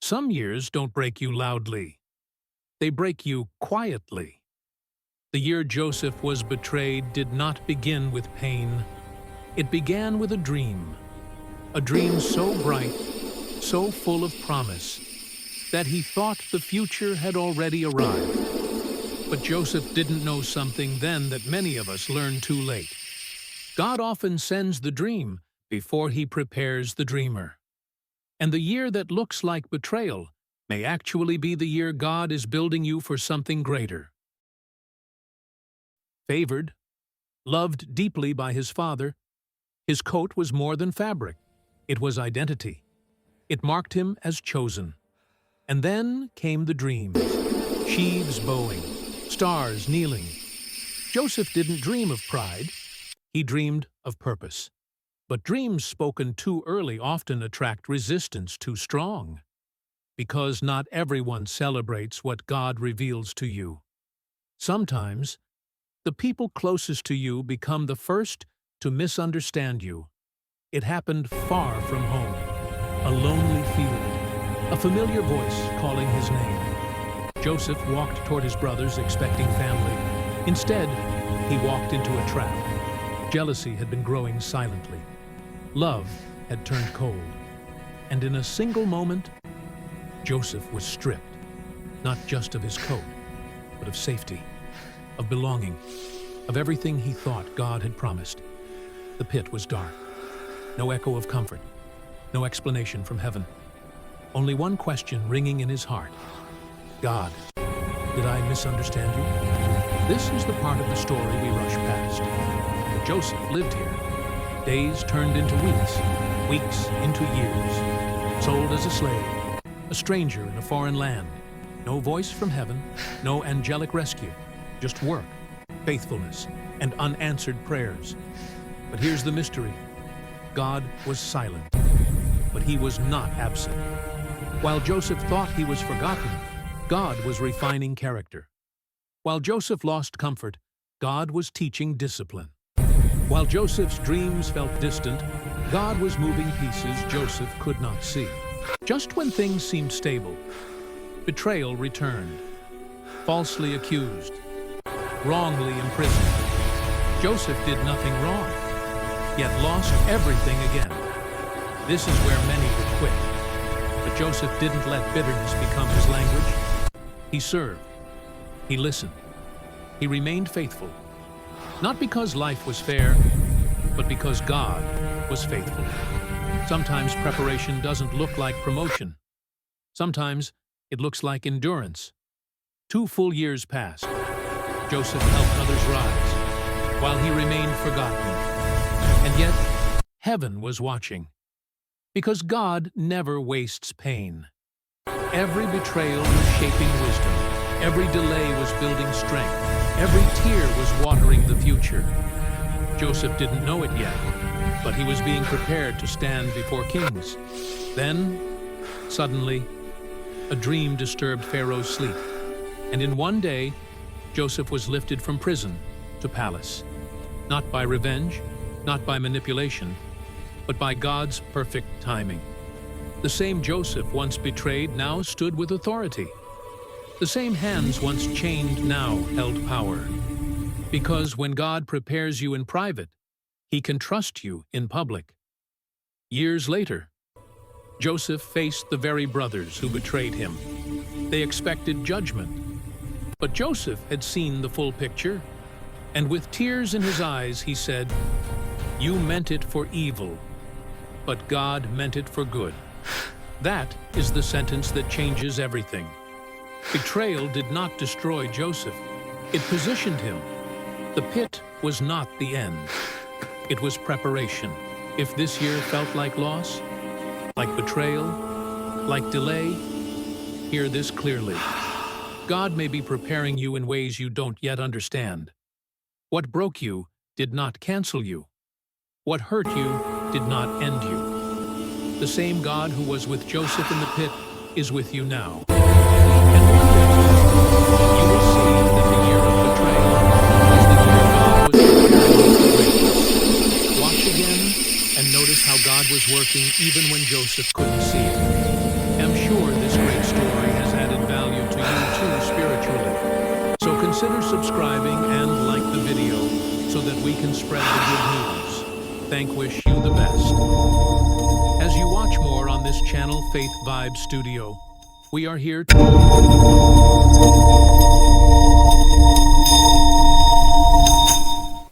Some years don't break you loudly. They break you quietly. The year Joseph was betrayed did not begin with pain. It began with a dream so bright, so full of promise, that he thought the future had already arrived. But Joseph didn't know something then that many of us learn too late. God often sends the dream before he prepares the dreamer. And the year that looks like betrayal may actually be the year God is building you for something greater. Favored, loved deeply by his father, his coat was more than fabric. It was identity. It marked him as chosen. And then came the dreams, sheaves bowing, stars kneeling. Joseph didn't dream of pride. He dreamed of purpose. But dreams spoken too early often attract resistance too strong, because not everyone celebrates what God reveals to you. Sometimes, the people closest to you become the first to misunderstand you. It happened far from home, a lonely field, a familiar voice calling his name. Joseph walked toward his brothers expecting family. Instead, he walked into a trap. Jealousy had been growing silently. Love had turned cold. And in a single moment, Joseph was stripped, not just of his coat, but of safety, of belonging, of everything he thought God had promised. The pit was dark. No echo of comfort, no explanation from heaven. Only one question ringing in his heart. God, did I misunderstand you? This is the part of the story we rush past. But Joseph lived here. Days turned into weeks, weeks into years. Sold as a slave, a stranger in a foreign land. No voice from heaven, no angelic rescue. Just work, faithfulness, and unanswered prayers. But here's the mystery. God was silent, but he was not absent. While Joseph thought he was forgotten, God was refining character. While Joseph lost comfort, God was teaching discipline. While Joseph's dreams felt distant, God was moving pieces Joseph could not see. Just when things seemed stable, betrayal returned. Falsely accused, wrongly imprisoned. Joseph did nothing wrong, yet lost everything again. This is where many would quit. But Joseph didn't let bitterness become his language. He served. He listened. He remained faithful. Not because life was fair, but because God was faithful. Sometimes preparation doesn't look like promotion. Sometimes it looks like endurance. 2 full years passed. Joseph helped others rise, while he remained forgotten. And yet, heaven was watching. Because God never wastes pain. Every betrayal was shaping wisdom. Every delay was building strength. Every tear was watering the future. Joseph didn't know it yet, but he was being prepared to stand before kings. Then, suddenly, a dream disturbed Pharaoh's sleep. And in one day, Joseph was lifted from prison to palace. Not by revenge, not by manipulation, but by God's perfect timing. The same Joseph once betrayed now stood with authority. The same hands once chained now held power. Because when God prepares you in private, he can trust you in public. Years later, Joseph faced the very brothers who betrayed him. They expected judgment. But Joseph had seen the full picture, and with tears in his eyes he said, "You meant it for evil, but God meant it for good." That is the sentence that changes everything. Betrayal did not destroy Joseph. It positioned him. The pit was not the end. It was preparation. If this year felt like loss, like betrayal, like delay, hear this clearly. God may be preparing you in ways you don't yet understand. What broke you did not cancel you. What hurt you did not end you. The same God who was with Joseph in the pit is with you now. And one day, you will see that the year of betrayal was the year God was preparing you for greatness. Watch again and notice how God was working even when Joseph couldn't see it. I'm sure this subscribing and like the video so that we can spread the good news. Thank wish you the best. As you watch more on this channel, Faith Vibe Studio, we are here to